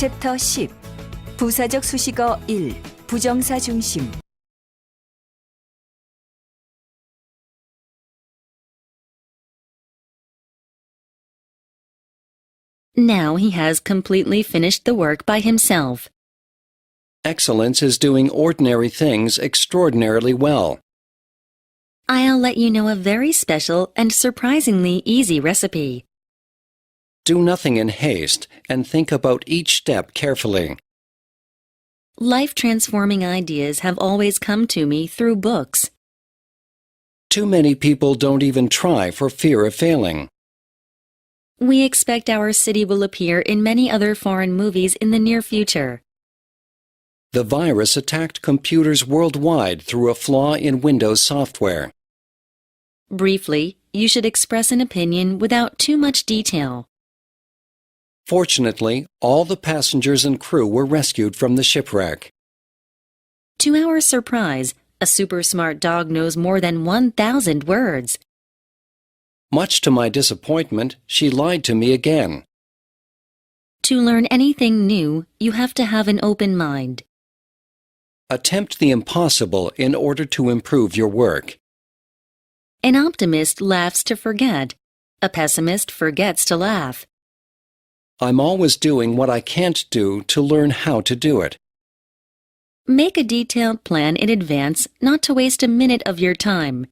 챕터 10 부사적수식어 1 부정사중심 Now he has completely finished the work by himself. Excellence is doing ordinary things extraordinarily well. I'll let you know a very special and surprisingly easy recipe. Do nothing in haste and think about each step carefully. Life-transforming ideas have always come to me through books. Too many people don't even try for fear of failing. We expect our city will appear in many other foreign movies in the near future. The virus attacked computers worldwide through a flaw in Windows software. Briefly, you should express an opinion without too much detail. Fortunately, all the passengers and crew were rescued from the shipwreck. To our surprise, a super smart dog knows more than 1,000 words. Much to my disappointment, she lied to me again. To learn anything new, you have to have an open mind. Attempt the impossible in order to improve your work. An optimist laughs to forget. A pessimist forgets to laugh. I'm always doing what I can't do to learn how to do it. Make a detailed plan in advance not to waste a minute of your time.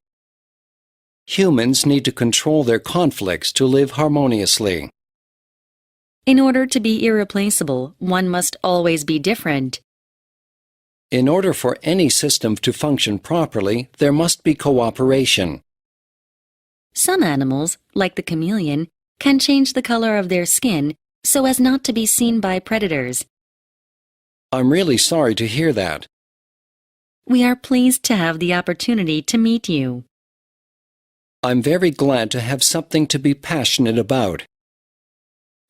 Humans need to control their conflicts to live harmoniously. In order to be irreplaceable, one must always be different. In order for any system to function properly, there must be cooperation. Some animals, like the chameleon, can change the color of their skin so as not to be seen by predators. I'm really sorry to hear that. We are pleased to have the opportunity to meet you. I'm very glad to have something to be passionate about.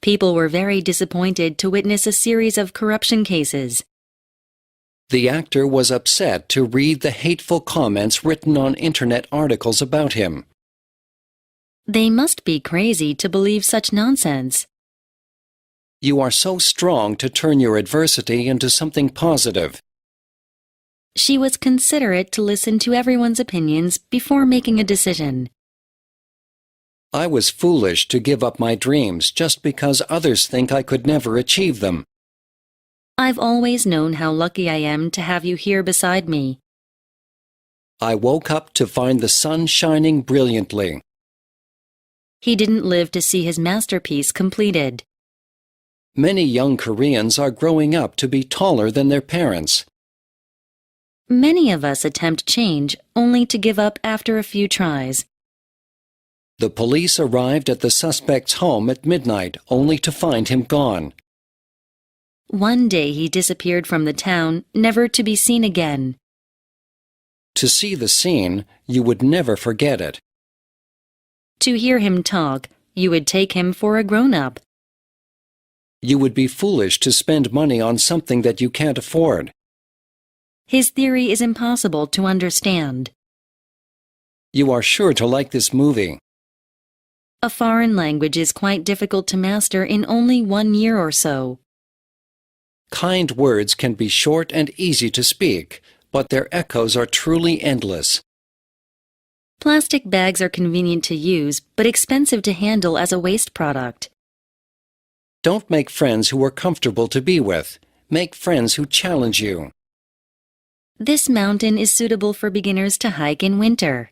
People were very disappointed to witness a series of corruption cases. The actor was upset to read the hateful comments written on internet articles about him. They must be crazy to believe such nonsense. You are so strong to turn your adversity into something positive. She was considerate to listen to everyone's opinions before making a decision. I was foolish to give up my dreams just because others think I could never achieve them. I've always known how lucky I am to have you here beside me. I woke up to find the sun shining brilliantly. He didn't live to see his masterpiece completed. Many young Koreans are growing up to be taller than their parents. Many of us attempt change only to give up after a few tries. The police arrived at the suspect's home at midnight only to find him gone. One day he disappeared from the town, never to be seen again. To see the scene, you would never forget it. To hear him talk, you would take him for a grown-up. You would be foolish to spend money on something that you can't afford. His theory is impossible to understand. You are sure to like this movie. A foreign language is quite difficult to master in only 1 year or so. Kind words can be short and easy to speak, but their echoes are truly endless. Plastic bags are convenient to use, but expensive to handle as a waste product. Don't make friends who are comfortable to be with. Make friends who challenge you. This mountain is suitable for beginners to hike in winter.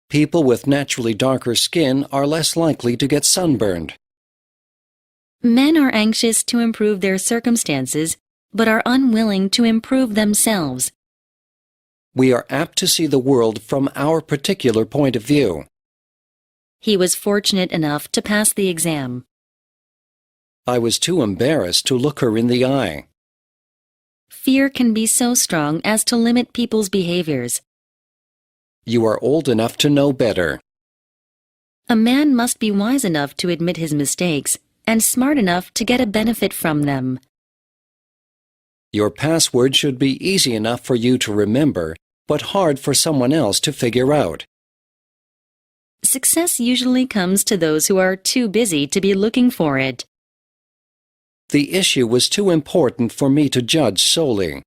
People with naturally darker skin are less likely to get sunburned. Men are anxious to improve their circumstances, but are unwilling to improve themselves. We are apt to see the world from our particular point of view. He was fortunate enough to pass the exam. I was too embarrassed to look her in the eye. Fear can be so strong as to limit people's behaviors. You are old enough to know better. A man must be wise enough to admit his mistakes and smart enough to get a benefit from them. Your password should be easy enough for you to remember, but hard for someone else to figure out. Success usually comes to those who are too busy to be looking for it. The issue was too important for me to judge solely.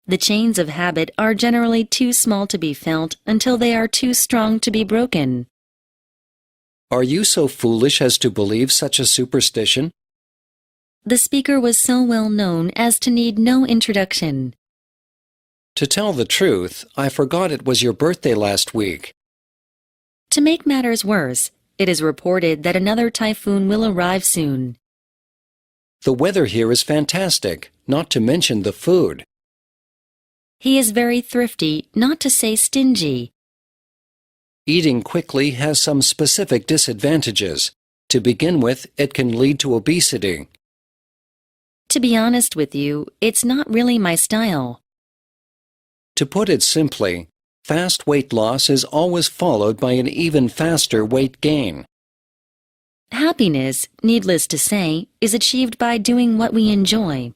The chains of habit are generally too small to be felt until they are too strong to be broken. Are you so foolish as to believe such a superstition? The speaker was so well known as to need no introduction. To tell the truth, I forgot it was your birthday last week. To make matters worse, it is reported that another typhoon will arrive soon. The weather here is fantastic, not to mention the food. He is very thrifty, not to say stingy. Eating quickly has some specific disadvantages. To begin with, it can lead to obesity. To be honest with you, it's not really my style. To put it simply, fast weight loss is always followed by an even faster weight gain. Happiness, needless to say, is achieved by doing what we enjoy.